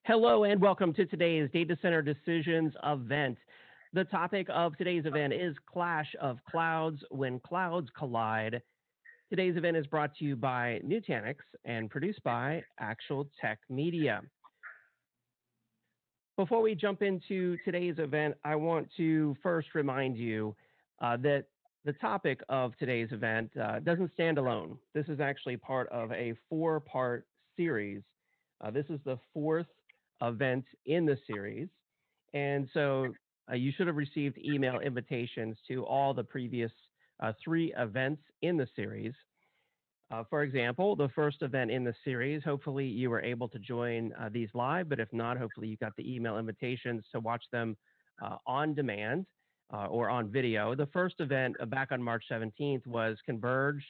Hello and welcome to today's Data Center Decisions event. The topic of today's event is Clash of Clouds when Clouds Collide. Today's event is brought to you by Nutanix and produced by Actual Tech Media. Before we jump into today's event, I want to first remind you that the topic of today's event doesn't stand alone. This is actually part of a four-part series. This is the fourth event in the series. And so you should have received email invitations to all the previous three events in the series. For example, the first event in the series, hopefully you were able to join these live, but if not, hopefully you got the email invitations to watch them on demand or on video. The first event back on March 17th was converged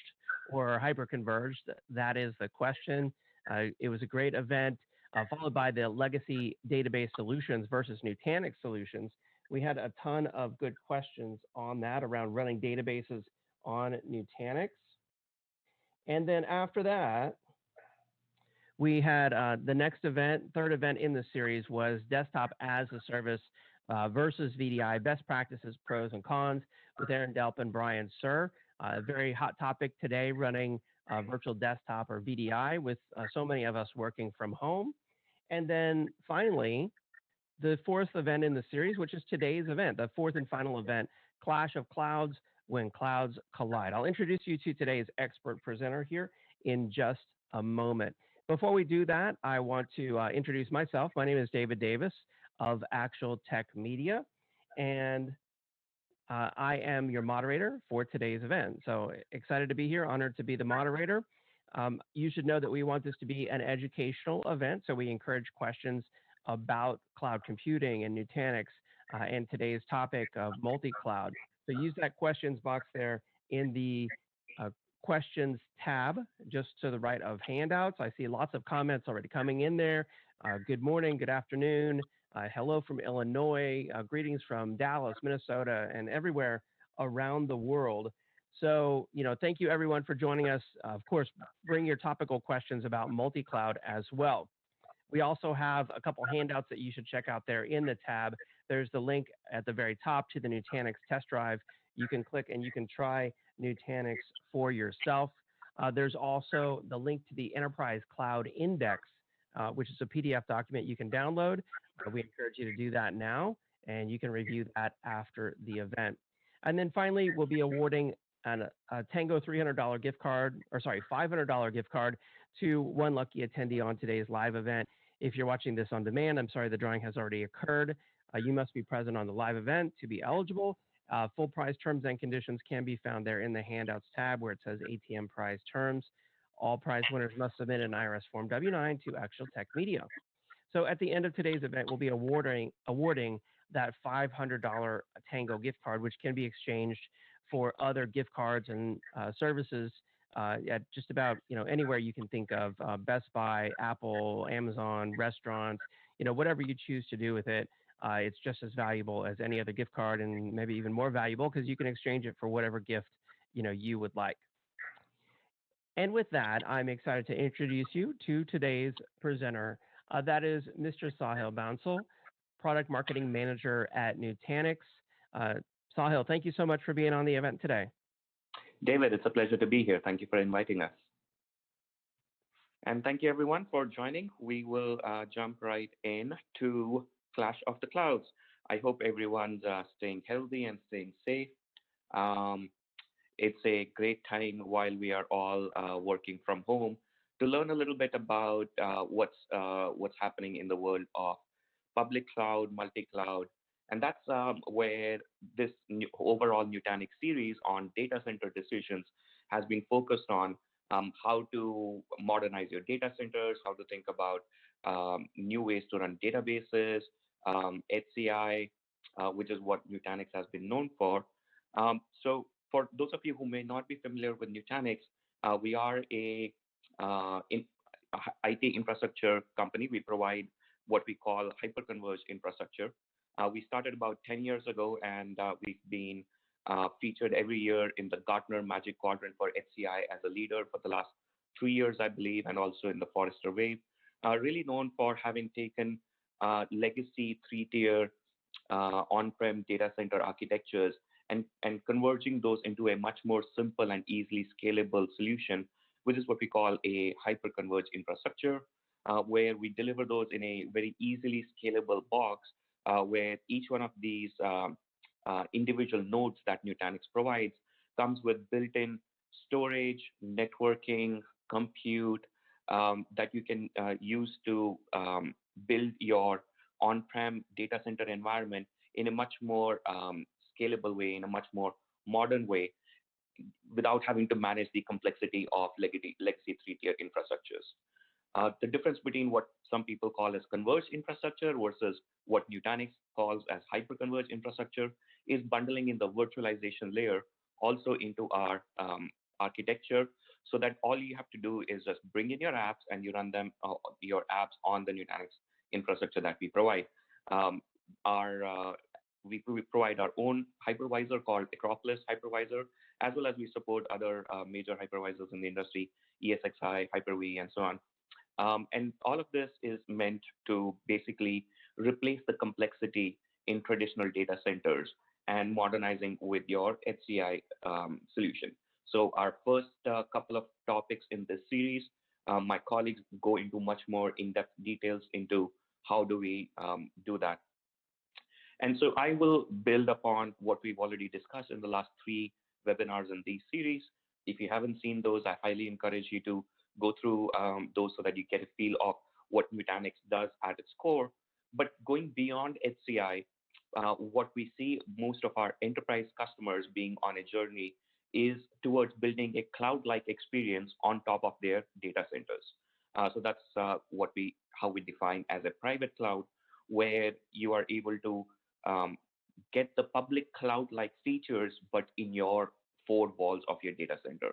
or hyperconverged. That is the question. It was a great event. Followed by the legacy database solutions versus Nutanix solutions. We had a ton of good questions on that around running databases on Nutanix. And then after that, we had the next event, third event in the series was desktop as a service versus VDI, best practices, pros and cons with Aaron Delp and Brian Sir. A very hot topic today, running virtual desktop or VDI with so many of us working from home. And then finally, the fourth event in the series, which is today's event, the fourth and final event, Clash of Clouds when Clouds Collide. I'll introduce you to today's expert presenter here in just a moment. Before we do that, I want to introduce myself. My name is David Davis of Actual Tech Media, and I am your moderator for today's event. So excited to be here, honored to be the moderator. You should know that we want this to be an educational event, so we encourage questions about cloud computing and Nutanix and today's topic of multi-cloud. So use that questions box there in the questions tab just to the right of handouts. I see lots of comments already coming in there. Good morning, good afternoon, hello from Illinois, greetings from Dallas, Minnesota, and everywhere around the world. So, thank you everyone for joining us. Of course, bring your topical questions about multi-cloud as well. We also have a couple handouts that you should check out there in the tab. There's the link at the very top to the Nutanix test drive. You can click and you can try Nutanix for yourself. There's also the link to the Enterprise Cloud Index, which is a PDF document you can download. We encourage you to do that now, and you can review that after the event. And then finally, we'll be awarding a Tango $300 gift card, or sorry, $500 gift card to one lucky attendee on today's live event. If you're watching this on demand, I'm sorry, the drawing has already occurred. You must be present on the live event to be eligible. Full price terms and conditions can be found there in the handouts tab where it says ATM prize terms. All prize winners must submit an IRS Form W-9 to Actual Tech Media. So at the end of today's event, we'll be awarding that $500 Tango gift card, which can be exchanged for other gift cards and services at just about anywhere you can think of, Best Buy, Apple, Amazon, restaurants, whatever you choose to do with it. It's just as valuable as any other gift card, and maybe even more valuable because you can exchange it for whatever gift you would like. And with that, I'm excited to introduce you to today's presenter. That is Mr. Sahil Bansal, Product Marketing Manager at Nutanix. Sahil, thank you so much for being on the event today. David, it's a pleasure to be here. Thank you for inviting us. And thank you everyone for joining. We will jump right in to Clash of the Clouds. I hope everyone's staying healthy and staying safe. It's a great time while we are all working from home to learn a little bit about what's happening in the world of public cloud, multi-cloud, and that's where this overall Nutanix series on data center decisions has been focused on how to modernize your data centers, how to think about new ways to run databases, HCI, which is what Nutanix has been known for. So for those of you who may not be familiar with Nutanix, we are a IT infrastructure company. We provide what we call hyperconverged infrastructure. We started about 10 years ago, and we've been featured every year in the Gartner Magic Quadrant for HCI as a leader for the last 3 years, I believe, and also in the Forrester Wave. are really known for having taken legacy three-tier on-prem data center architectures and converging those into a much more simple and easily scalable solution, which is what we call a hyperconverged infrastructure, where we deliver those in a very easily scalable box, where each one of these individual nodes that Nutanix provides comes with built-in storage, networking, compute, that you can use to build your on-prem data center environment in a much more scalable way, in a much more modern way, without having to manage the complexity of legacy three-tier infrastructures. The difference between what some people call as converged infrastructure versus what Nutanix calls as hyperconverged infrastructure is bundling in the virtualization layer also into our architecture, so that all you have to do is just bring in your apps and you run them, your apps on the Nutanix infrastructure that we provide. Um, our we provide our own hypervisor called Acropolis hypervisor, as well as we support other major hypervisors in the industry, ESXi, Hyper-V, and so on. And all of this is meant to basically replace the complexity in traditional data centers and modernizing with your HCI solution. So our first couple of topics in this series, my colleagues go into much more in-depth details into how do we do that. And so I will build upon what we've already discussed in the last three webinars in these series. If you haven't seen those, I highly encourage you to go through those so that you get a feel of what Nutanix does at its core. But going beyond HCI, what we see most of our enterprise customers being on a journey is towards building a cloud-like experience on top of their data centers. So that's how we define as a private cloud, where you are able to um, get the public cloud-like features, but in your four walls of your data center.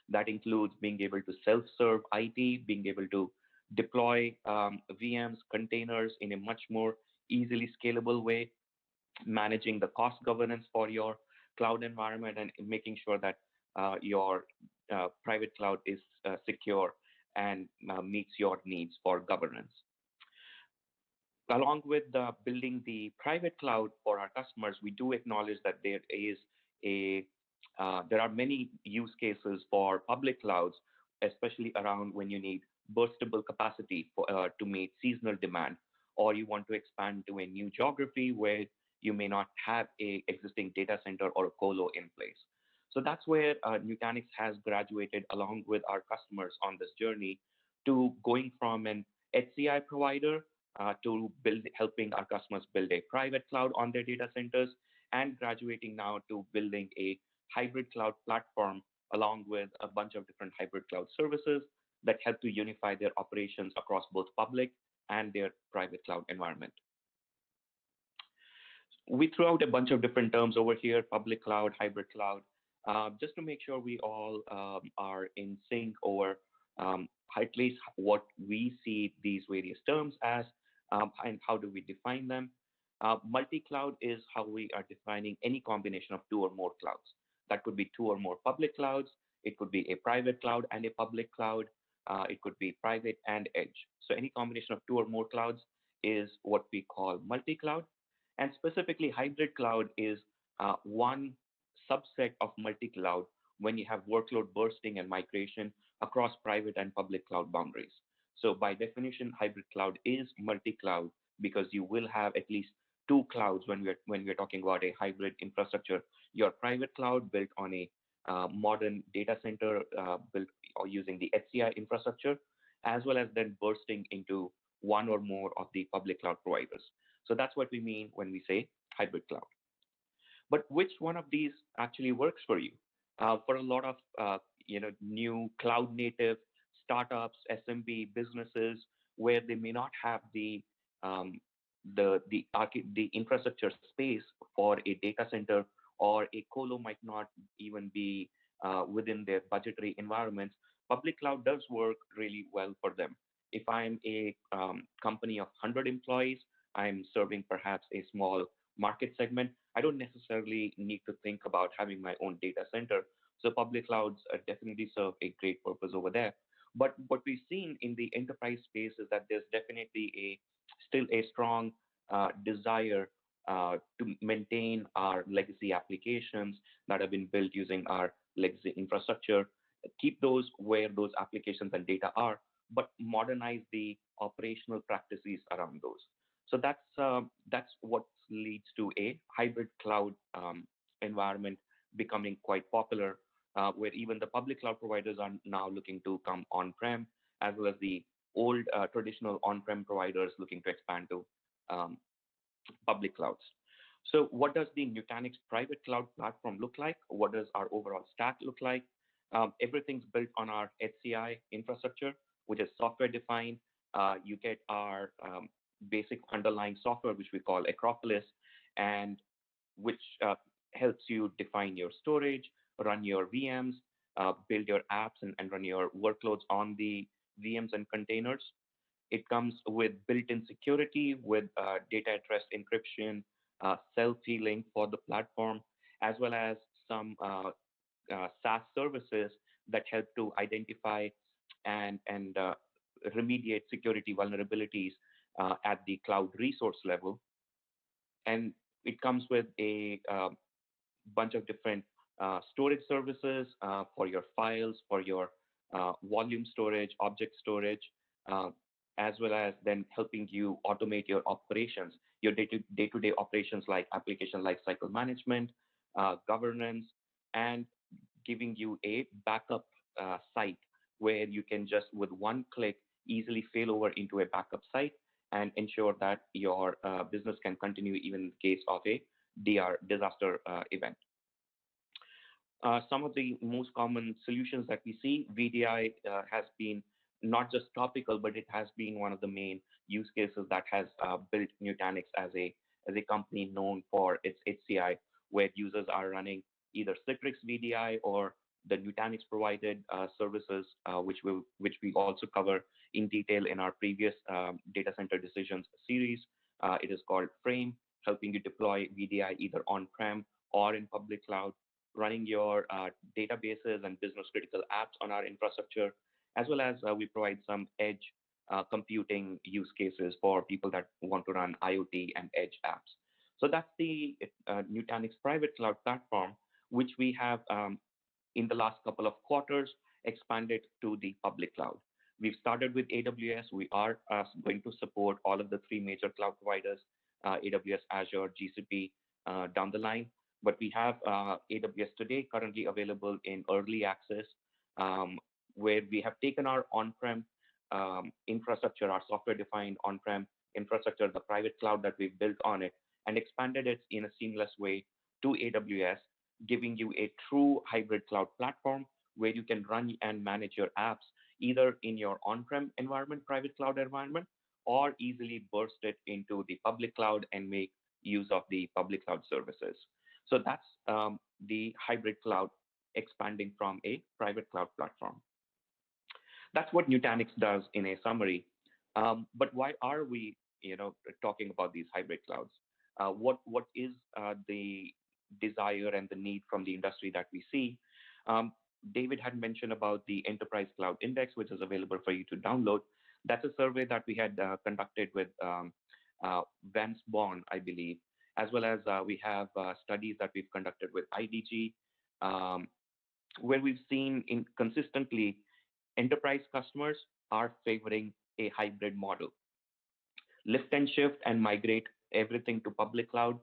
That includes being able to self-serve IT, being able to deploy VMs, containers in a much more easily scalable way, managing the cost governance for your cloud environment, and making sure that your private cloud is secure and meets your needs for governance. Along with building the private cloud for our customers, we do acknowledge that there are many use cases for public clouds, especially around when you need burstable capacity to meet seasonal demand, or you want to expand to a new geography where you may not have a existing data center or a colo in place. So that's where Nutanix has graduated along with our customers on this journey to going from an HCI provider to helping our customers build a private cloud on their data centers, and graduating now to building a hybrid cloud platform along with a bunch of different hybrid cloud services that help to unify their operations across both public and their private cloud environment. We threw out a bunch of different terms over here: public cloud, hybrid cloud, just to make sure we all are in sync over at least what we see these various terms as, and how do we define them. Multi-cloud is how we are defining any combination of two or more clouds. That could be two or more public clouds. It could be a private cloud and a public cloud. It could be private and edge. So any combination of two or more clouds is what we call multi-cloud. And specifically, hybrid cloud is one subset of multi-cloud when you have workload bursting and migration across private and public cloud boundaries. So by definition, hybrid cloud is multi-cloud because you will have at least two clouds when we're talking about a hybrid infrastructure. Your private cloud built on a modern data center built or using the HCI infrastructure, as well as then bursting into one or more of the public cloud providers. So that's what we mean when we say hybrid cloud. But which one of these actually works for you? For a lot of new cloud native startups, SMB businesses, where they may not have um, the infrastructure space for a data center, or a colo might not even be within their budgetary environments, public cloud does work really well for them. If I'm a company of 100 employees, I'm serving perhaps a small market segment, I don't necessarily need to think about having my own data center. So public clouds definitely serve a great purpose over there. But what we've seen in the enterprise space is that there's definitely still a strong desire to maintain our legacy applications that have been built using our legacy infrastructure, keep those where those applications and data are, but modernize the operational practices around those. So that's what leads to a hybrid cloud environment becoming quite popular, where even the public cloud providers are now looking to come on-prem, as well as the old traditional on-prem providers looking to expand to um, public clouds. So what does the Nutanix private cloud platform look like? What does our overall stack look like? Everything's built on our HCI infrastructure, which is software defined. You get our basic underlying software, which we call Acropolis, and which helps you define your storage, run your VMs, build your apps, and run your workloads on the VMs and containers. It comes with built-in security with data at rest encryption, self-healing for the platform, as well as some SaaS services that help to identify and remediate security vulnerabilities at the cloud resource level. And it comes with a bunch of different storage services for your files, for your volume storage, object storage, uh, as well as then helping you automate your operations, your day-to-day operations like application lifecycle management, governance, and giving you a backup site where you can just with one click easily fail over into a backup site and ensure that your business can continue even in case of a disaster event. Some of the most common solutions that we see, VDI has been not just topical, but it has been one of the main use cases that has built Nutanix as a company known for its HCI, where users are running either Citrix VDI or the Nutanix provided services, which we also cover in detail in our previous data center decisions series. It is called Frame, helping you deploy VDI either on-prem or in public cloud, running your databases and business critical apps on our infrastructure, as well as we provide some edge computing use cases for people that want to run IoT and edge apps. So that's the Nutanix private cloud platform, which we have in the last couple of quarters expanded to the public cloud. We've started with AWS. We are going to support all of the three major cloud providers, AWS, Azure, GCP, down the line. But we have AWS today currently available in early access, um, where we have taken our on-prem infrastructure, our software-defined on-prem infrastructure, the private cloud that we've built on it, and expanded it in a seamless way to AWS, giving you a true hybrid cloud platform where you can run and manage your apps either in your on-prem environment, private cloud environment, or easily burst it into the public cloud and make use of the public cloud services. So that's the hybrid cloud expanding from a private cloud platform. That's what Nutanix does in a summary. But why are we, talking about these hybrid clouds? What is the desire and the need from the industry that we see? Um, David had mentioned about the Enterprise Cloud Index, which is available for you to download. That's a survey that we had conducted with Vance Bond, I believe, as well as we have studies that we've conducted with IDG, um, where we've seen consistently enterprise customers are favoring a hybrid model. Lift and shift and migrate everything to public cloud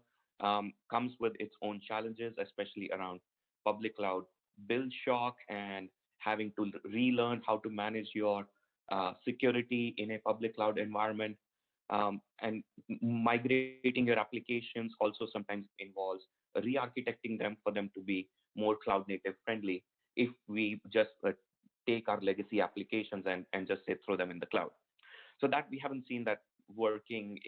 comes with its own challenges, especially around public cloud build shock and having to relearn how to manage your security in a public cloud environment. And migrating your applications also sometimes involves re-architecting them for them to be more cloud native friendly if we just take our legacy applications and just say throw them in the cloud. So that we haven't seen that working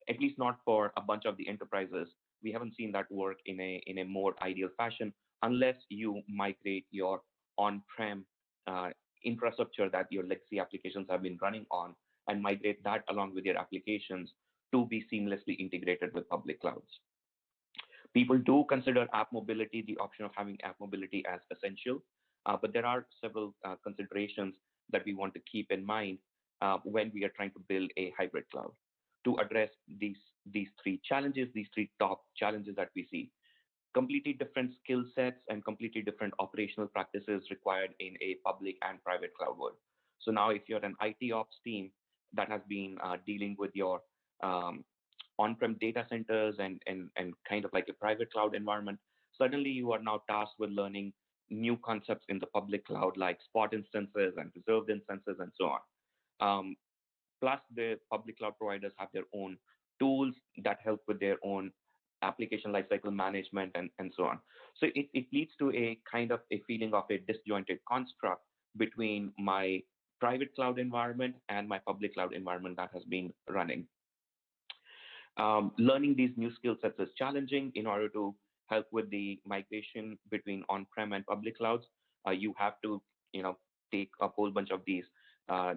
at least not for a bunch of the enterprises. We haven't seen that work in a more ideal fashion unless you migrate your on-prem uh, infrastructure that your legacy applications have been running on and migrate that along with your applications to be seamlessly integrated with public clouds. People do consider app mobility, the option of having app mobility as essential, but there are several considerations that we want to keep in mind when we are trying to build a hybrid cloud to address these three challenges, these three top challenges that we see. Completely different skill sets and completely different operational practices required in a public and private cloud world. So now, if you're an IT ops team that has been dealing with your um, on-prem data centers and kind of like a private cloud environment, suddenly you are now tasked with learning new concepts in the public cloud like spot instances and reserved instances and so on. Um, Plus, the public cloud providers have their own tools that help with their own application lifecycle management and so on. So it leads to a kind of a feeling of a disjointed construct between my private cloud environment and my public cloud environment that has been running. Learning these new skill sets is challenging. In order to help with the migration between on-prem and public clouds, you have to, take a whole bunch of these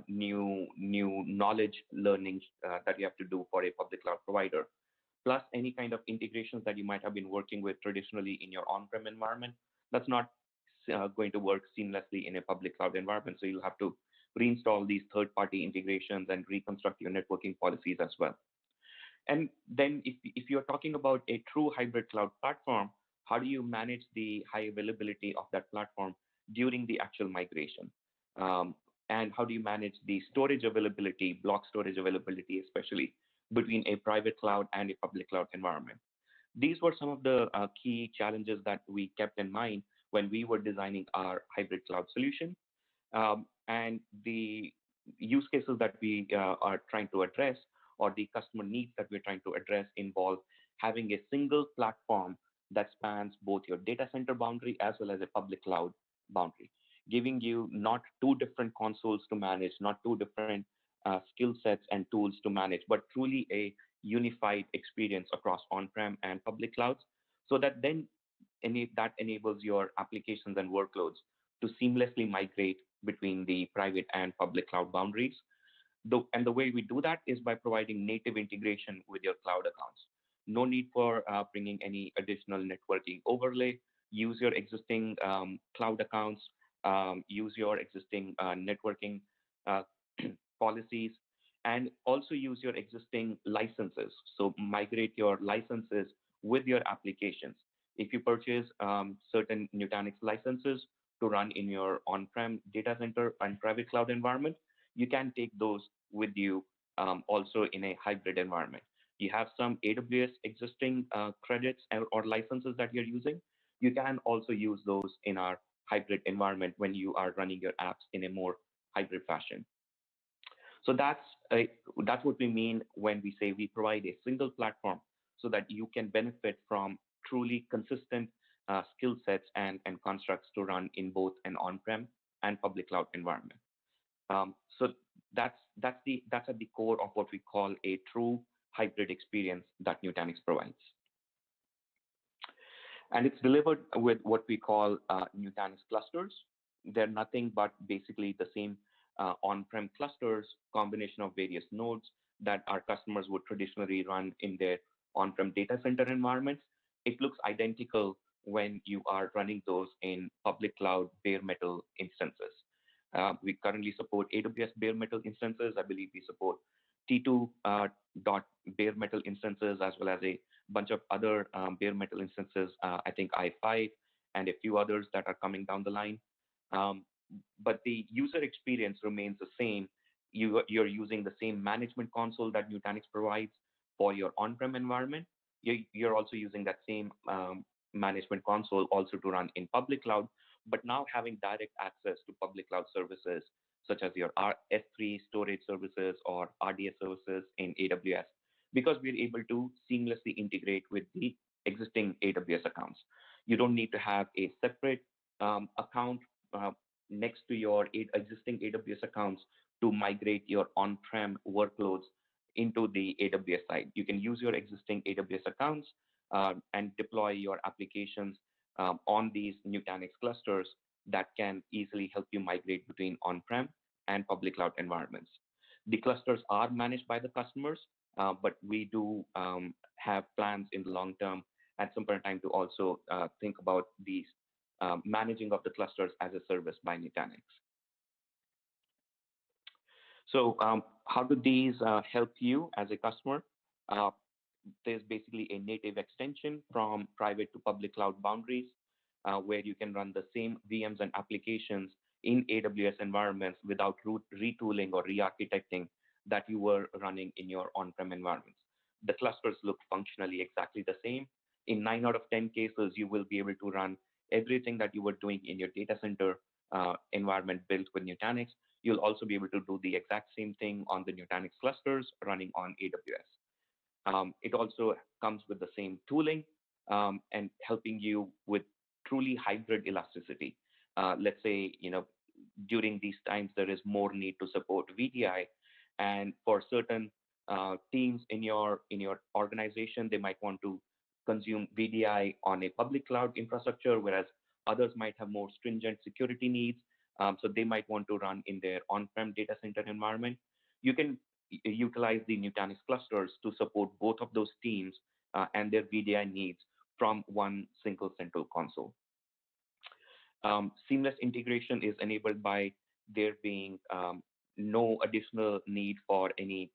new knowledge learnings that you have to do for a public cloud provider. Plus, any kind of integrations that you might have been working with traditionally in your on-prem environment, that's not going to work seamlessly in a public cloud environment. So you'll have to reinstall these third-party integrations and reconstruct your networking policies as well. And then if you're talking about a true hybrid cloud platform, how do you manage the high availability of that platform during the actual migration? Um, and how do you manage the storage availability, block storage availability, especially between a private cloud and a public cloud environment? These were some of the key challenges that we kept in mind when we were designing our hybrid cloud solution. And the use cases that we are trying to address or the customer needs that we're trying to address involve having a single platform that spans both your data center boundary as well as a public cloud boundary, giving you not two different consoles to manage, not two different skill sets and tools to manage, but truly a unified experience across on-prem and public clouds, so that then that enables your applications and workloads to seamlessly migrate between the private and public cloud boundaries. And the way we do that is by providing native integration with your cloud accounts. No need for bringing any additional networking overlay. Use your existing cloud accounts, use your existing networking uh, policies, and also use your existing licenses. So migrate your licenses with your applications. If you purchase certain Nutanix licenses to run in your on-prem data center and private cloud environment, you can take those with you also in a hybrid environment. You have some AWS existing credits or licenses that you're using. You can also use those in our hybrid environment when you are running your apps in a more hybrid fashion. So that's what we mean when we say we provide a single platform so that you can benefit from truly consistent skill sets and constructs to run in both an on-prem and public cloud environment. So that's at the core of what we call a true hybrid experience that Nutanix provides. And it's delivered with what we call Nutanix clusters. They're nothing but basically the same on-prem clusters, combination of various nodes that our customers would traditionally run in their on-prem data center environments. It looks identical when you are running those in public cloud bare metal instances. We currently support AWS bare metal instances. I believe we support T2 dot bare metal instances as well as a bunch of other bare metal instances. I think i5 and a few others that are coming down the line. Um, but the user experience remains the same. You're using the same management console that Nutanix provides for your on-prem environment. You're also using that same management console also to run in public cloud, but now having direct access to public cloud services such as your S3 storage services or RDS services in AWS, because we're able to seamlessly integrate with the existing AWS accounts. You don't need to have a separate account uh, next to your existing AWS accounts to migrate your on-prem workloads into the AWS side. You can use your existing AWS accounts and deploy your applications on these Nutanix clusters that can easily help you migrate between on-prem and public cloud environments. The clusters are managed by the customers, but we do have plans in the long term at some point in time to also think about these managing of the clusters as a service by Nutanix. So how do these help you as a customer? Uh, there's basically a native extension from private to public cloud boundaries where you can run the same VMs and applications in AWS environments without retooling or re-architecting that you were running in your on-prem environments. The clusters look functionally exactly the same. In 9 out of 10 cases, you will be able to run everything that you were doing in your data center environment built with Nutanix. You'll also be able to do the exact same thing on the Nutanix clusters running on AWS. It also comes with the same tooling and helping you with truly hybrid elasticity. Let's say, during these times, there is more need to support VDI, and for certain teams in your organization, they might want to consume VDI on a public cloud infrastructure, whereas others might have more stringent security needs. So they might want to run in their on-prem data center environment. You can utilize the Nutanix clusters to support both of those teams and their VDI needs from one single central console. Seamless integration is enabled by there being no additional need for any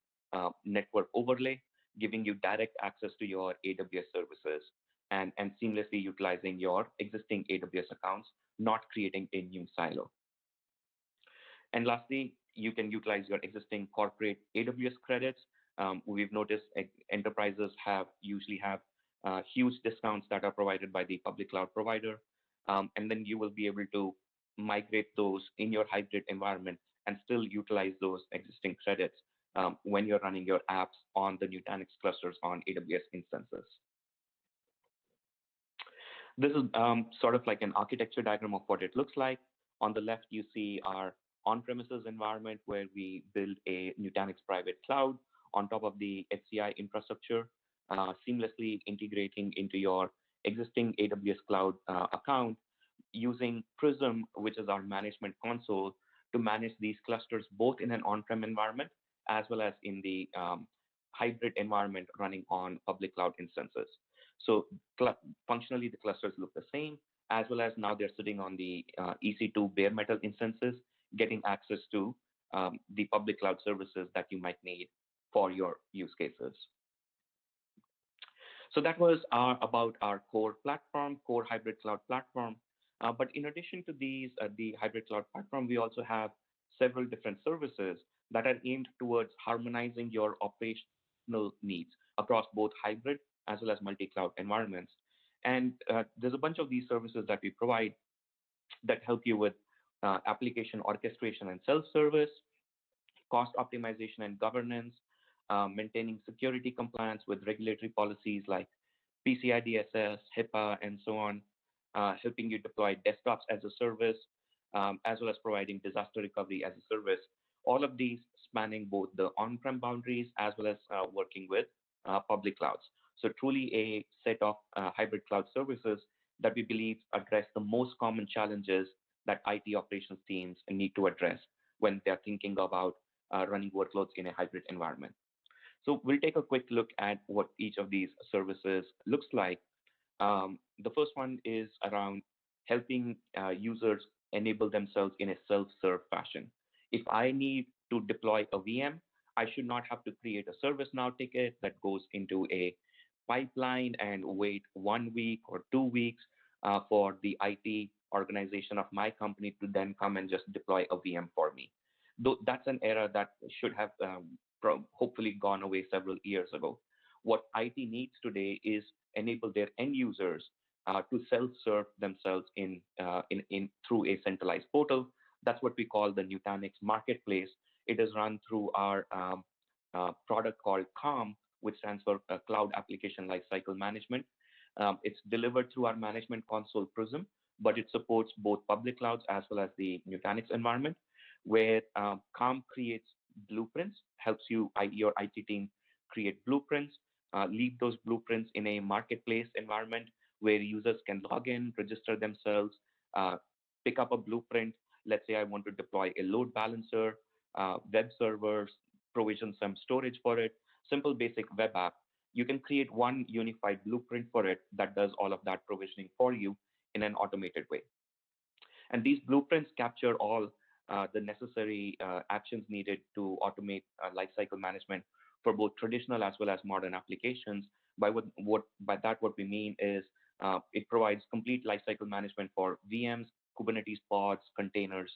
network overlay, giving you direct access to your AWS services and seamlessly utilizing your existing AWS accounts, not creating a new silo. And lastly, you can utilize your existing corporate AWS credits. We've noticed enterprises usually have huge discounts that are provided by the public cloud provider. And then you will be able to migrate those in your hybrid environment and still utilize those existing credits when you're running your apps on the Nutanix clusters on AWS instances. This is sort of like an architecture diagram of what it looks like. On the left, you see our on-premises environment where we build a Nutanix private cloud on top of the HCI infrastructure, seamlessly integrating into your existing AWS cloud account using Prism, which is our management console, to manage these clusters both in an on-prem environment as well as in the hybrid environment running on public cloud instances. So functionally, the clusters look the same, as well as now they're sitting on the EC2 bare metal instances, getting access to the public cloud services that you might need for your use cases. So that was about our core platform, core hybrid cloud platform. But in addition to these, the hybrid cloud platform, we also have several different services that are aimed towards harmonizing your operational needs across both hybrid as well as multi-cloud environments. And there's a bunch of these services that we provide that help you with application orchestration and self-service, cost optimization and governance, maintaining security compliance with regulatory policies like PCI DSS, HIPAA, and so on, helping you deploy desktops as a service, as well as providing disaster recovery as a service. All of these spanning both the on-prem boundaries as well as working with public clouds. So truly a set of hybrid cloud services that we believe address the most common challenges that IT operations teams need to address when they're thinking about running workloads in a hybrid environment. So we'll take a quick look at what each of these services looks like. The first one is around helping users enable themselves in a self-serve fashion. If I need to deploy a VM, I should not have to create a ServiceNow ticket that goes into a pipeline and wait 1 week or 2 weeks for the IT organization of my company to then come and just deploy a VM for me. Though that's an era that should have hopefully gone away several years ago. What IT needs today is enable their end users to self-serve themselves in through a centralized portal. That's what we call the Nutanix Marketplace. It is run through our product called CALM, which stands for Cloud Application Lifecycle Management. It's delivered through our management console Prism, but it supports both public clouds as well as the Nutanix environment, where CALM creates blueprints, helps your IT team create blueprints, leave those blueprints in a marketplace environment where users can log in, register themselves, pick up a blueprint. Let's say I want to deploy a load balancer, web servers, provision some storage for it, simple basic web app. You can create one unified blueprint for it that does all of that provisioning for you in an automated way. And these blueprints capture all the necessary actions needed to automate lifecycle management for both traditional as well as modern applications. By that what we mean is it provides complete lifecycle management for VMs, Kubernetes pods, containers,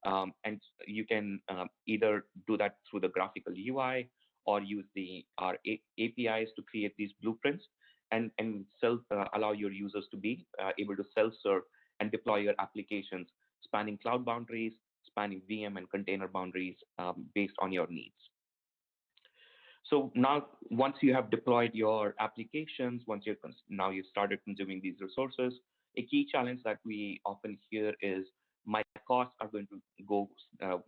and you can either do that through the graphical UI or use our APIs to create these blueprints and allow your users to be able to self-serve and deploy your applications spanning cloud boundaries, spanning VM and container boundaries based on your needs. So now, once you have deployed your applications, now you've started consuming these resources, a key challenge that we often hear is my costs are going to go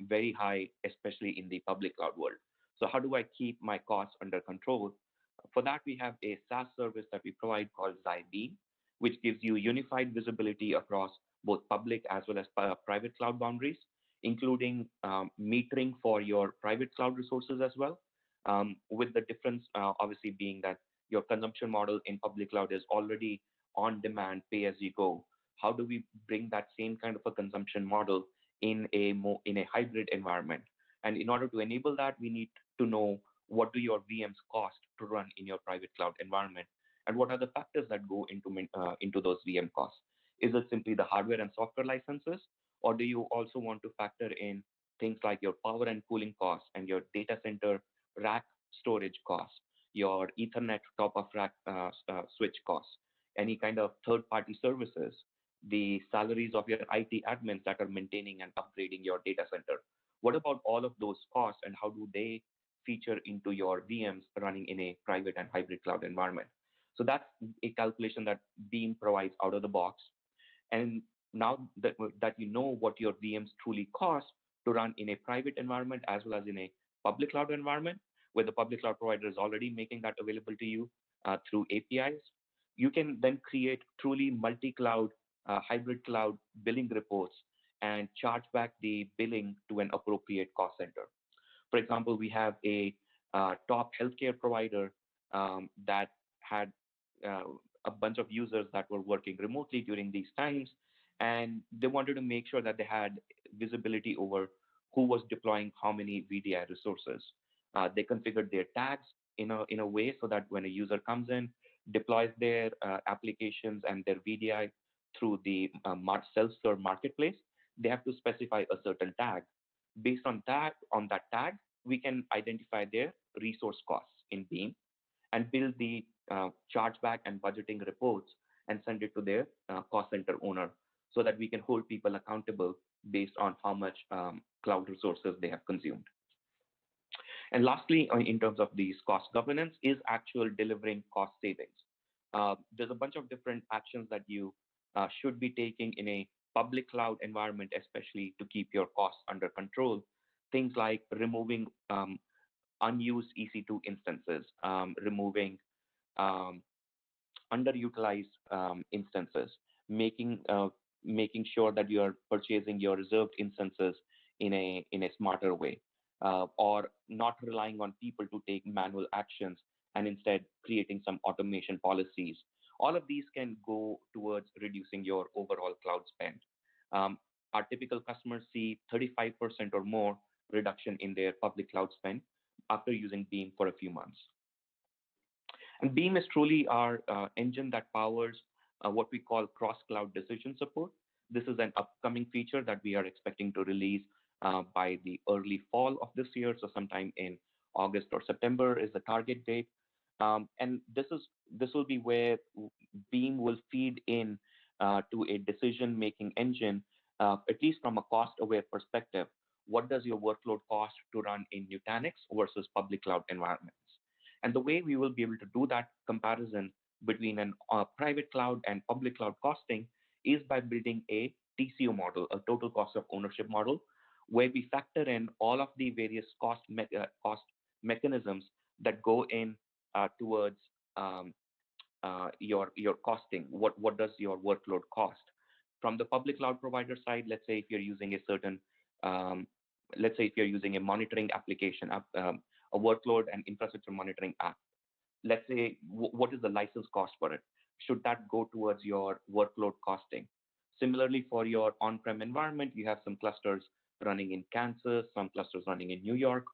very high, especially in the public cloud world. So how do I keep my costs under control? For that, we have a SaaS service that we provide called Xi, which gives you unified visibility across both public as well as private cloud boundaries, including metering for your private cloud resources as well, with the difference obviously being that your consumption model in public cloud is already on demand, pay as you go. How do we bring that same kind of a consumption model in a hybrid environment? And in order to enable that, we need to know what do your VMs cost to run in your private cloud environment, and what are the factors that go into those VM costs. Is it simply the hardware and software licenses, or do you also want to factor in things like your power and cooling costs and your data center rack storage costs, your Ethernet top of rack switch costs, any kind of third party services, the salaries of your IT admins that are maintaining and upgrading your data center? What about all of those costs, and how do they feature into your VMs running in a private and hybrid cloud environment? So that's a calculation that Beam provides out of the box. And now that you know what your VMs truly cost to run in a private environment as well as in a public cloud environment, where the public cloud provider is already making that available to you through APIs, you can then create truly multi-cloud, hybrid cloud billing reports and charge back the billing to an appropriate cost center. For example, we have a top healthcare provider that had uh, a bunch of users that were working remotely during these times, and they wanted to make sure that they had visibility over who was deploying how many VDI resources. They configured their tags in a way so that when a user comes in, deploys their applications and their VDI through the self-serve marketplace, they have to specify a certain tag. Based on that tag, we can identify their resource costs in Beam and build the chargeback and budgeting reports and send it to their cost center owner so that we can hold people accountable based on how much cloud resources they have consumed. And lastly, in terms of these cost governance, is actual delivering cost savings. There's a bunch of different actions that you should be taking in a public cloud environment, especially to keep your costs under control. Things like removing unused EC2 instances, removing um, underutilized instances, making making sure that you are purchasing your reserved instances in a smarter way, or not relying on people to take manual actions and instead creating some automation policies. All of these can go towards reducing your overall cloud spend. Um, our typical customers see 35% or more reduction in their public cloud spend after using Beam for a few months. And Beam is truly our engine that powers what we call cross-cloud decision support. This is an upcoming feature that we are expecting to release by the early fall of this year. So sometime in August or September is the target date. And this will be where Beam will feed in to a decision-making engine, at least from a cost-aware perspective. What does your workload cost to run in Nutanix versus public cloud environments? And the way we will be able to do that comparison between an private cloud and public cloud costing is by building a TCO model, a total cost of ownership model, where we factor in all of the various cost mechanisms that go in towards um, your costing. What does your workload cost? From the public cloud provider side, let's say if you're using a certain um, let's say if you're using a monitoring application, a workload and infrastructure monitoring app, let's say what is the license cost for it? Should that go towards your workload costing? Similarly, for your on-prem environment, you have some clusters running in Kansas, some clusters running in New York.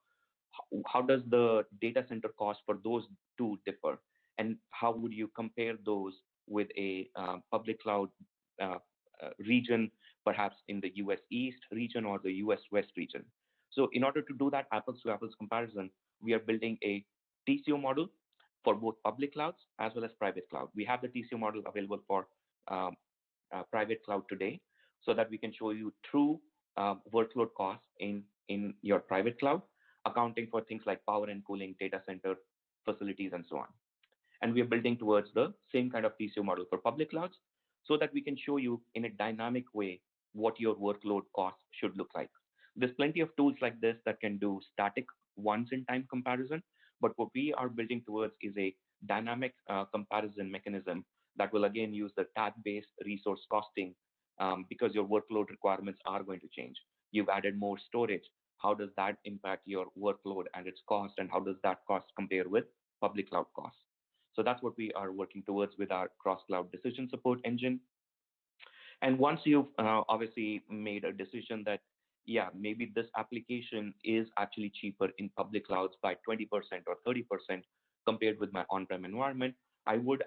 How does the data center cost for those two differ? And how would you compare those with a public cloud uh, region, perhaps in the US East region or the US West region? So in order to do that apples to apples comparison, we are building a TCO model for both public clouds as well as private cloud. We have the TCO model available for um, private cloud today, so that we can show you true workload costs in your private cloud, accounting for things like power and cooling, data center facilities, and so on. And we are building towards the same kind of TCO model for public clouds, so that we can show you in a dynamic way what your workload costs should look like. There's plenty of tools like this that can do static once in time comparison, but what we are building towards is a dynamic comparison mechanism that will again use the tag-based resource costing, because your workload requirements are going to change. You've added more storage. How does that impact your workload and its cost, and how does that cost compare with public cloud costs? So that's what we are working towards with our cross-cloud decision support engine. And once you've obviously made a decision that, yeah, maybe this application is actually cheaper in public clouds by 20% or 30% compared with my on-prem environment, I would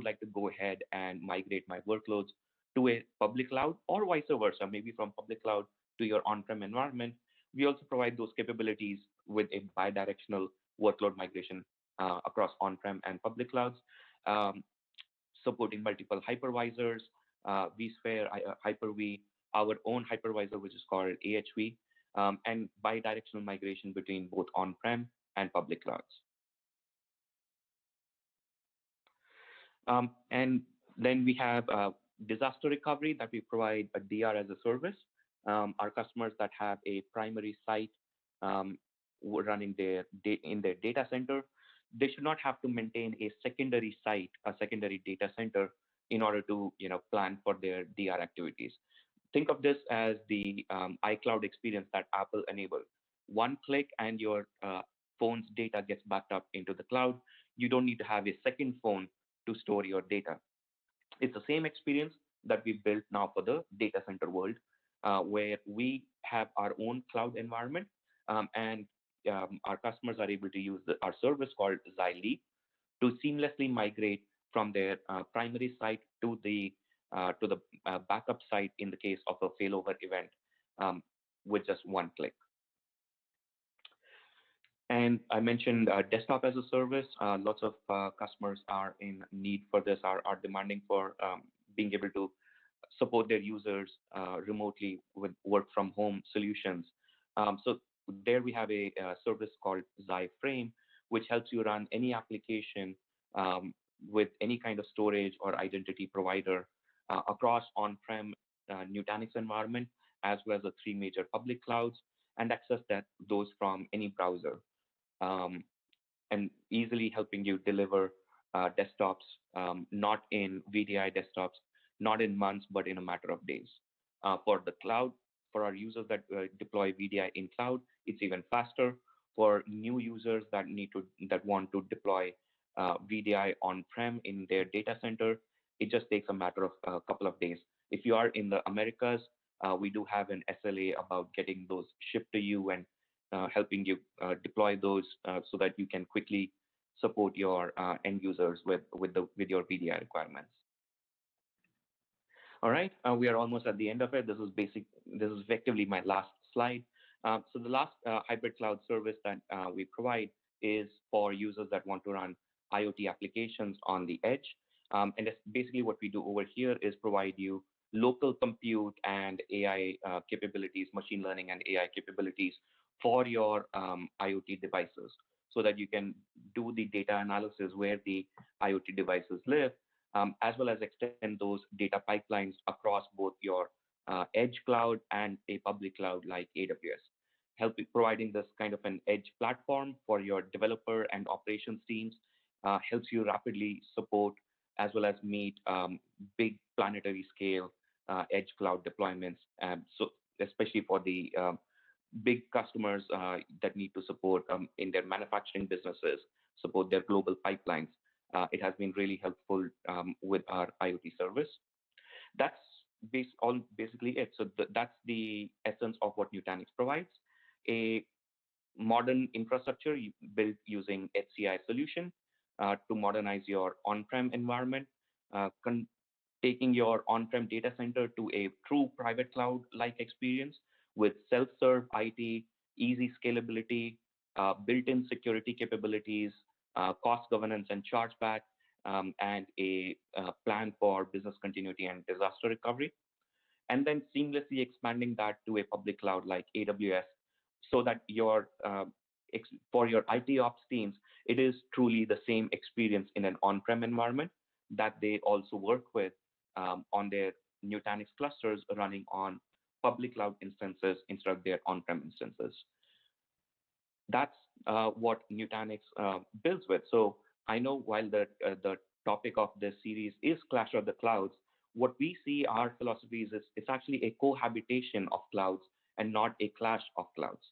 like to go ahead and migrate my workloads to a public cloud, or vice versa, maybe from public cloud to your on-prem environment. We also provide those capabilities with a bi-directional workload migration across on-prem and public clouds, um, supporting multiple hypervisors, vSphere, Hyper-V, our own hypervisor, which is called AHV, and bi-directional migration between both on-prem and public clouds. And then we have disaster recovery that we provide a DR as a service. Our customers that have a primary site um, running in their data center, they should not have to maintain a secondary site, a secondary data center, in order to plan for their DR activities. Think of this as the iCloud experience that Apple enabled. One click and your phone's data gets backed up into the cloud. You don't need to have a second phone to store your data. It's the same experience that we built now for the data center world, where we have our own cloud environment, and our customers are able to use our service called Xylee to seamlessly migrate from their primary site to the backup site in the case of a failover event, um, with just one click. And I mentioned desktop as a service. Lots of customers are in need for this, are demanding for being able to support their users remotely with work from home solutions. So there we have a service called Frame, which helps you run any application um, with any kind of storage or identity provider across on-prem Nutanix environment, as well as the three major public clouds, and access those from any browser, um, and easily helping you deliver desktops, not in VDI desktops, not in months, but in a matter of days. For the cloud, for our users that deploy VDI in cloud, it's even faster. For new users that want to deploy VDI on-prem in their data center, it just takes a matter of a couple of days. If you are in the Americas, we do have an SLA about getting those shipped to you and helping you deploy those so that you can quickly support your end users with your VDI requirements. All right, we are almost at the end of it. This is basic. This is effectively my last slide. So the last hybrid cloud service that we provide is for users that want to run IoT applications on the edge. And that's basically what we do over here is provide you local compute and AI capabilities, machine learning and AI capabilities for your IoT devices, so that you can do the data analysis where the IoT devices live, as well as extend those data pipelines across both your edge cloud and a public cloud like AWS. Providing this kind of an edge platform for your developer and operations teams helps you rapidly support as well as meet big planetary scale edge cloud deployments. So especially for the big customers that need to support in their manufacturing businesses, support their global pipelines. It has been really helpful with our IoT service. That's basically it. So that's the essence of what Nutanix provides. A modern infrastructure built using HCI solution to modernize your on-prem environment, uh, con- taking your on-prem data center to a true private cloud-like experience with self-serve IT, easy scalability, built-in security capabilities, cost governance and chargeback, and a plan for business continuity and disaster recovery, and then seamlessly expanding that to a public cloud like AWS, so that for your IT ops teams, it is truly the same experience in an on-prem environment that they also work with on their Nutanix clusters running on public cloud instances instead of their on-prem instances. That's what Nutanix builds with. So I know while the topic of this series is Clash of the Clouds, what we see our philosophy is it's actually a cohabitation of clouds and not a clash of clouds,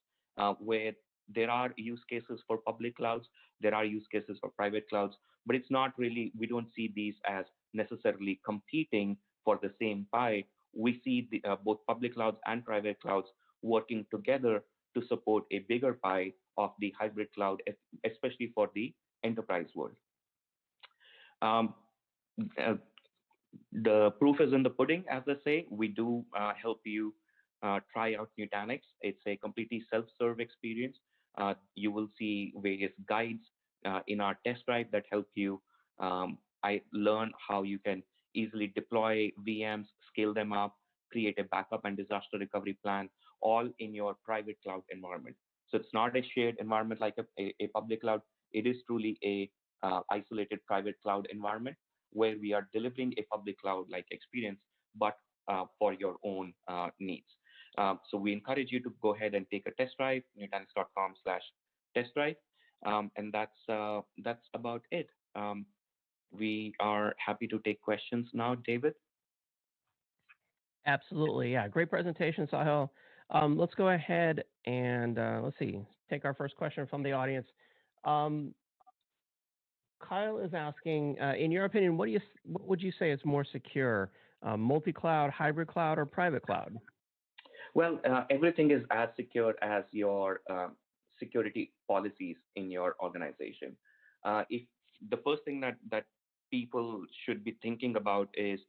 where there are use cases for public clouds, there are use cases for private clouds, but it's not really, we don't see these as necessarily competing for the same pie. We see both public clouds and private clouds working together to support a bigger pie of the hybrid cloud, especially for the enterprise world. Um, uh, the proof is in the pudding, as they say. We do help you try out Nutanix. It's a completely self-serve experience. You will see various guides in our test drive that help you. I learn how you can easily deploy VMs, scale them up, create a backup and disaster recovery plan, all in your private cloud environment. So it's not a shared environment like a public cloud. It is truly a isolated private cloud environment where we are delivering a public cloud-like experience, but for your own needs. So we encourage you to go ahead and take a test drive, nutanix.com/test drive, and that's about it. We are happy to take questions now, David. Absolutely. Yeah. Great presentation, Sahil. Let's go ahead and let's see, take our first question from the audience. Um, Kyle is asking, in your opinion, what would you say is more secure, multi-cloud, hybrid cloud, or private cloud? Well, everything is as secure as your security policies in your organization. If the first thing that people should be thinking about is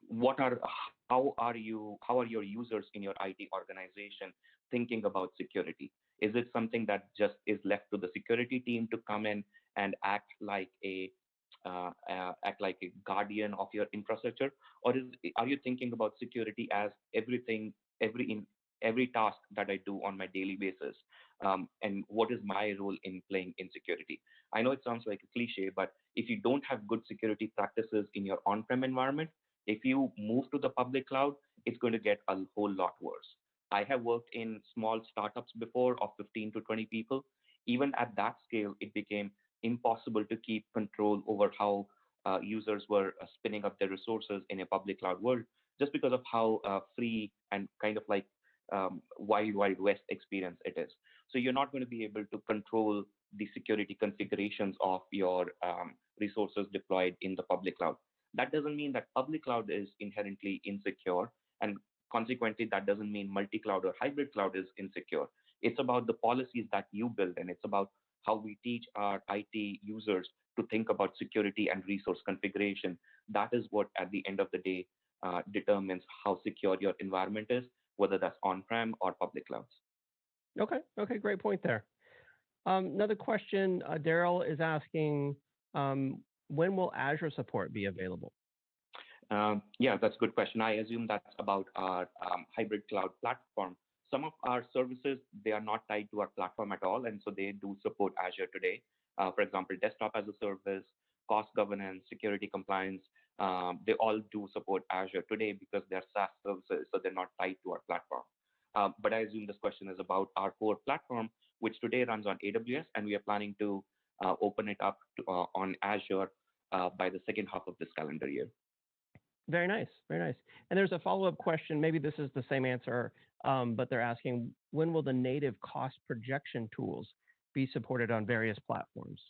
what are how are your users in your IT organization thinking about security? Is it something that just is left to the security team to come in and act like a guardian of your infrastructure, or are you thinking about security as everything, every task that I do on my daily basis, and what is my role in playing in security? I know it sounds like a cliche, but if you don't have good security practices in your on-prem environment, if you move to the public cloud, it's going to get a whole lot worse. I have worked in small startups before of 15 to 20 people. Even at that scale, it became impossible to keep control over how users were spinning up their resources in a public cloud world, just because of how free and kind of like wild, wild west experience it is. So you're not going to be able to control the security configurations of your resources deployed in the public cloud. That doesn't mean that public cloud is inherently insecure, and consequently, that doesn't mean multi-cloud or hybrid cloud is insecure. It's about the policies that you build, and it's about how we teach our IT users to think about security and resource configuration. That is what, at the end of the day, determines how secure your environment is, whether that's on-prem or public clouds. Okay. Okay. Great point there. Another question, Daryl is asking, when will Azure support be available? Yeah, that's a good question. I assume that's about our hybrid cloud platform. Some of our services, they are not tied to our platform at all, and so they do support Azure today. For example, desktop as a service, cost governance, security compliance, they all do support Azure today because they're SaaS services, so they're not tied to our platform. But I assume this question is about our core platform, which today runs on AWS, and we are planning to open it up on Azure by the second half of this calendar year. Very nice, very nice. And there's a follow-up question. Maybe this is the same answer, but they're asking, when will the native cost projection tools be supported on various platforms?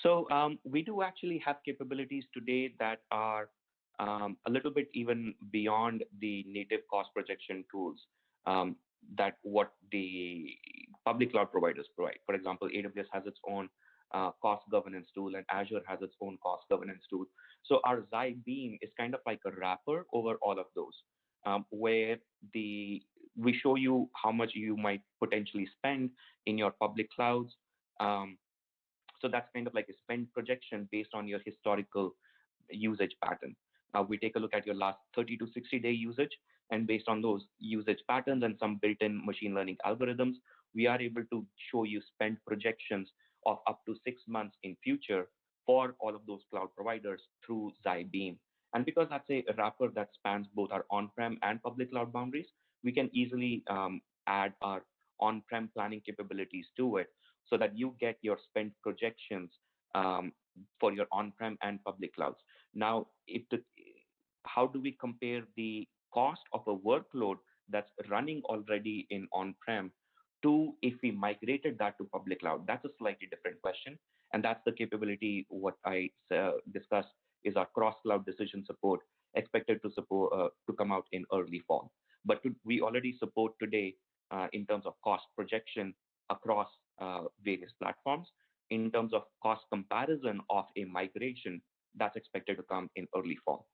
So we do actually have capabilities today that are a little bit even beyond the native cost projection tools um, that what the public cloud providers provide. For example, AWS has its own cost governance tool, and Azure has its own cost governance tool. So our Xi Beam is kind of like a wrapper over all of those, where the we show you how much you might potentially spend in your public clouds. Um, so that's kind of like a spend projection based on your historical usage pattern. We take a look at your last 30 to 60-day usage, and based on those usage patterns and some built-in machine learning algorithms, we are able to show you spend projections of up to 6 months in future for all of those cloud providers through Xi Beam. And because that's a wrapper that spans both our on-prem and public cloud boundaries, we can easily add our on-prem planning capabilities to it so that you get your spend projections um, for your on-prem and public clouds. Now, how do we compare the cost of a workload that's running already in on-prem to if we migrated that to public cloud? That's a slightly different question, and that's the capability what I discussed is our cross-cloud decision support expected to come out in early fall. But we already support today in terms of cost projection across various platforms. In terms of cost comparison of a migration, that's expected to come in early fall.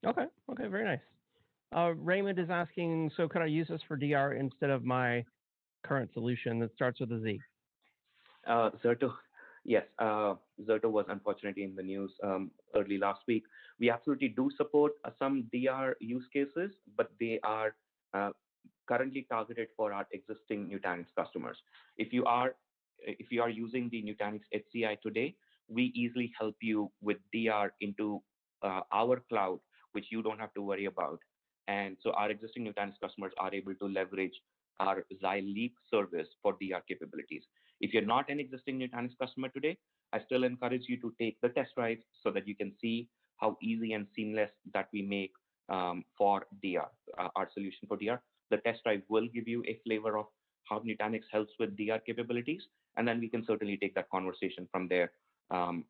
Okay. Okay. Very nice. Raymond is asking, so could I use this for DR instead of my current solution that starts with a Z? Zerto, yes, Zerto was unfortunately in the news early last week. We absolutely do support some DR use cases, but they are uh, currently targeted for our existing Nutanix customers. If you are if you are using the Nutanix HCI today, we easily help you with DR into our cloud, which you don't have to worry about. And so our existing Nutanix customers are able to leverage our Xi Leap service for DR capabilities. If you're not an existing Nutanix customer today, I still encourage you to take the test drive so that you can see how easy and seamless that we make for DR, our solution for DR. The test drive will give you a flavor of how Nutanix helps with DR capabilities, and then we can certainly take that conversation from there um,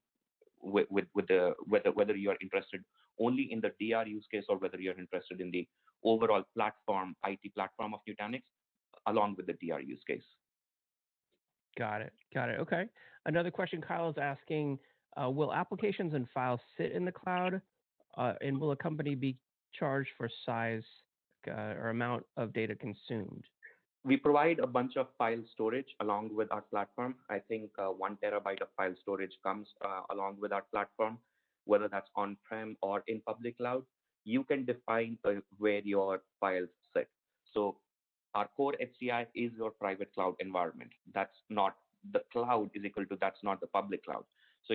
with the whether you are interested only in the DR use case or whether you're interested in the overall platform, IT platform of Nutanix, along with the DR use case. Got it. Got it. Okay. Another question Kyle is asking, will applications and files sit in the cloud? And will a company be charged for size or amount of data consumed? We provide a bunch of file storage along with our platform. I think 1 terabyte of file storage comes along with our platform, whether that's on-prem or in public cloud. You can define where your files sit. So our core HCI is your private cloud environment. That's not the cloud is equal to that's not the public cloud. So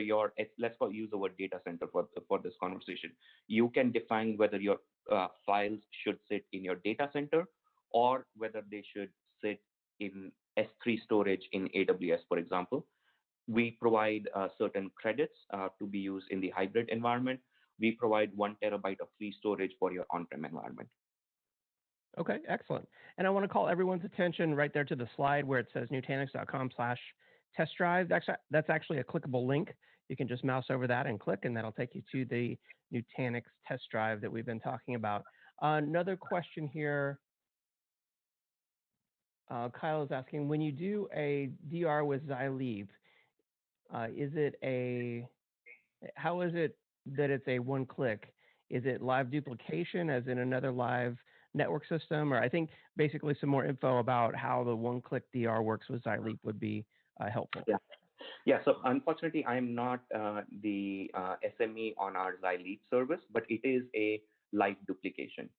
let's use the word data center for this conversation. You can define whether your files should sit in your data center or whether they should sit in S3 storage in AWS, for example. We provide certain credits to be used in the hybrid environment. We provide 1 terabyte of free storage for your on-prem environment. Okay, excellent. And I want to call everyone's attention right there to the slide where it says nutanix.com/test drive. That's actually a clickable link. You can just mouse over that and click, and that'll take you to the Nutanix test drive that we've been talking about. Another question here. Kyle is asking, when you do a DR with Xi Leap, how is it that it's a one click? Is it live duplication as in another live network system? Or I think basically some more info about how the one click DR works with Xi Leap would be helpful. Yeah. Yeah, so unfortunately, I'm not the SME on our Xi Leap service, but it is a live duplication.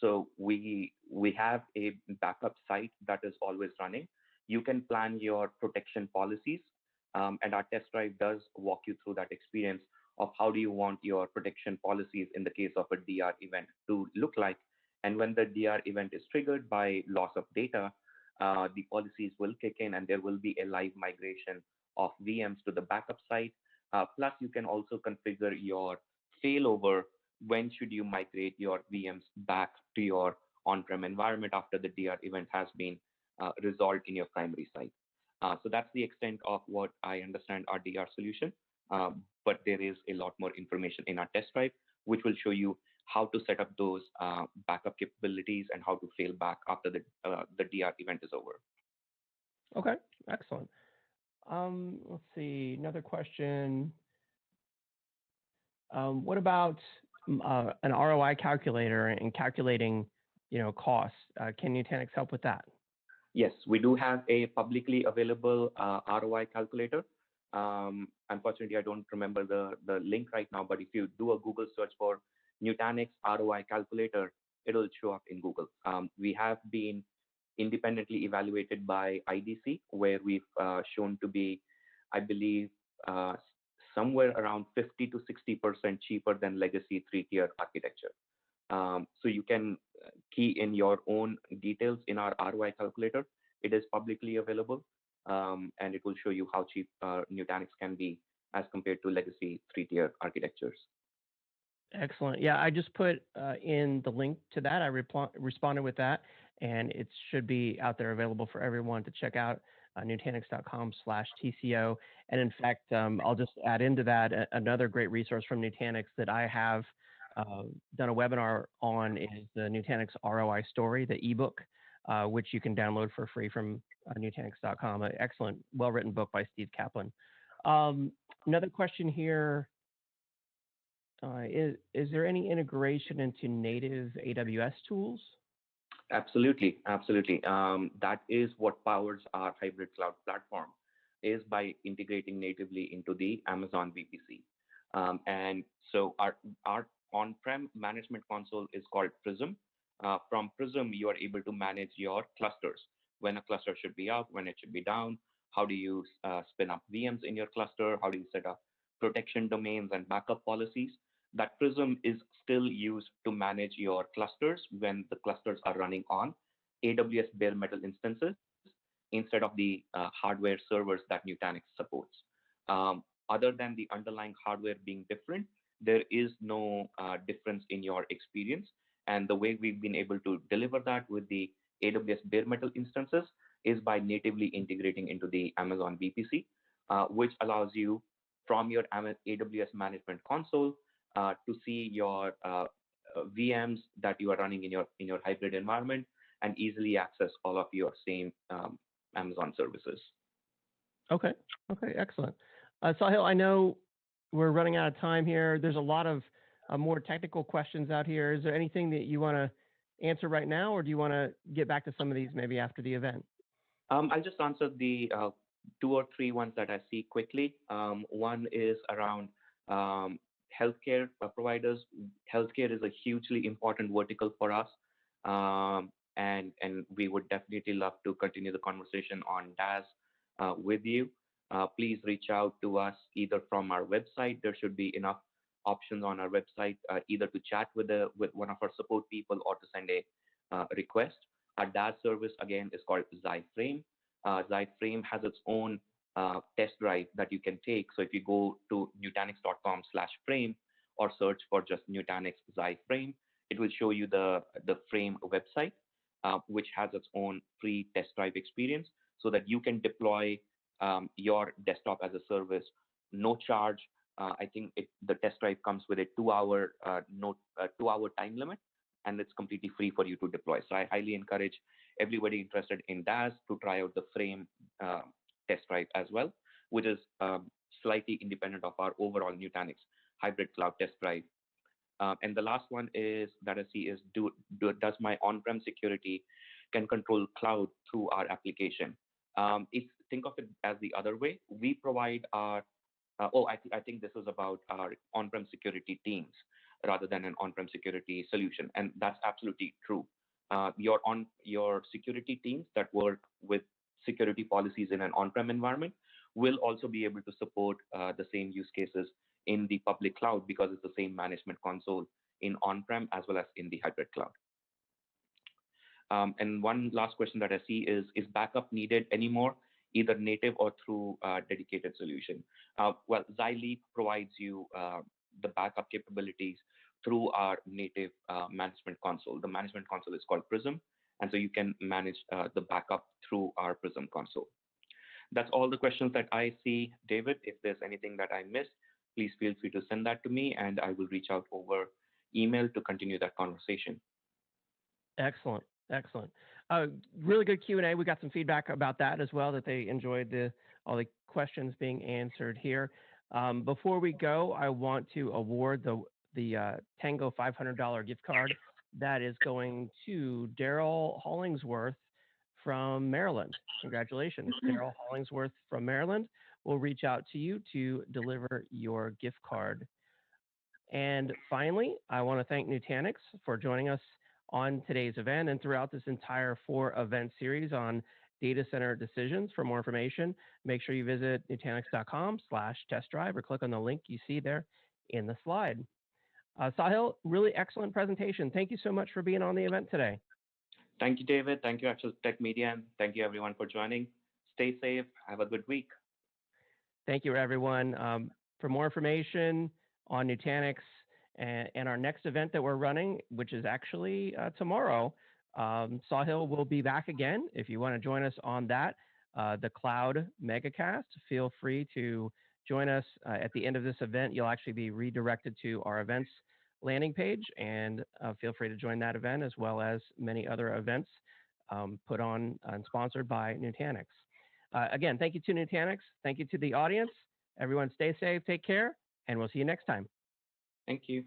So we have a backup site that is always running. You can plan your protection policies, and our test drive does walk you through that experience of how do you want your protection policies in the case of a DR event to look like. And when the DR event is triggered by loss of data, the policies will kick in and there will be a live migration of VMs to the backup site. Plus, you can also configure your failover. When should you migrate your VMs back to your on-prem environment after the DR event has been resolved in your primary site? So that's the extent of what I understand our DR solution. But there is a lot more information in our test drive, which will show you how to set up those backup capabilities and how to fail back after the DR event is over. Okay, excellent. Let's see, another question. What about an ROI calculator and calculating, costs? Can Nutanix help with that? Yes, we do have a publicly available ROI calculator. Unfortunately, I don't remember the link right now, but if you do a Google search for Nutanix ROI calculator, it'll show up in Google. We have been independently evaluated by IDC, where we've shown to be, I believe, uh, somewhere around 50 to 60% cheaper than legacy three-tier architecture. So you can key in your own details in our ROI calculator. It is publicly available, and it will show you how cheap Nutanix can be as compared to legacy three-tier architectures. Excellent. Yeah, I just put in the link to that. I responded with that, and it should be out there available for everyone to check out, nutanix.com/TCO. And in fact, I'll just add into that another great resource from Nutanix that I have done a webinar on is the Nutanix ROI Story, the ebook, which you can download for free from nutanix.com. An excellent, well-written book by Steve Kaplan. Another question here. Is there any integration into native AWS tools? Absolutely, absolutely. That is what powers our hybrid cloud platform, is by integrating natively into the Amazon VPC. And so our on-prem management console is called Prism. From Prism, you are able to manage your clusters, when a cluster should be up, when it should be down. How do you spin up VMs in your cluster? How do you set up protection domains and backup policies? That Prism is still used to manage your clusters when the clusters are running on AWS bare metal instances instead of the hardware servers that Nutanix supports. Other than the underlying hardware being different, there is no difference in your experience. And the way we've been able to deliver that with the AWS bare metal instances is by natively integrating into the Amazon VPC, which allows you from your AWS management console to see your VMs that you are running in your hybrid environment and easily access all of your same Amazon services. Okay. Okay. Excellent. Sahil, I know we're running out of time here. There's a lot of more technical questions out here. Is there anything that you want to answer right now, or do you want to get back to some of these maybe after the event? I'll just answer the two or three ones that I see quickly. One is around healthcare providers. Healthcare is a hugely important vertical for us, and we would definitely love to continue the conversation on Daas with you. Please reach out to us either from our website. There should be enough options on our website, either to chat with one of our support people or to send a request. Our Daas service again is called XiFrame. XiFrame has its own test drive that you can take. So if you go to nutanix.com/frame or search for just Nutanix XiFrame, it will show you the Frame website, which has its own free test drive experience so that you can deploy your desktop as a service, no charge. I think the test drive comes with a 2-hour 2-hour time limit, and it's completely free for you to deploy. So I highly encourage everybody interested in Daas to try out the Frame test drive as well, which is slightly independent of our overall Nutanix hybrid cloud test drive. And the last one is that I see is does my on-prem security can control cloud through our application? If think of it as the other way, we provide our I think this is about our on-prem security teams rather than an on-prem security solution, and that's absolutely true. Your security teams that work with security policies in an on-prem environment will also be able to support the same use cases in the public cloud because it's the same management console in on-prem as well as in the hybrid cloud. And one last question that I see is backup needed anymore, either native or through a dedicated solution? Well, XiLeap provides you the backup capabilities through our native management console. The management console is called Prism, and so you can manage the backup through our Prism console. That's all the questions that I see, David. If there's anything that I missed, please feel free to send that to me, and I will reach out over email to continue that conversation. Excellent, excellent. Uh, really good Q&A. We got some feedback about that as well, that they enjoyed all the questions being answered here. Before we go, I want to award the Tango $500 gift card that is going to Daryl Hollingsworth from Maryland. Congratulations, Daryl Hollingsworth from Maryland. We'll reach out to you to deliver your gift card. And finally, I want to thank Nutanix for joining us on today's event and throughout this entire 4-event series on data center decisions. For more information, make sure you visit nutanix.com/test drive or click on the link you see there in the slide. Sahil, really excellent presentation. Thank you so much for being on the event today. Thank you, David. Thank you, Access Tech Media, and thank you everyone for joining. Stay safe. Have a good week. Thank you, everyone. For more information on Nutanix and our next event that we're running, which is actually tomorrow, Sahil will be back again. If you want to join us on that, the Cloud Megacast, feel free to join us at the end of this event. You'll actually be redirected to our events landing page, and feel free to join that event as well as many other events put on and sponsored by Nutanix. Again, thank you to Nutanix. Thank you to the audience. Everyone stay safe, take care, and we'll see you next time. Thank you.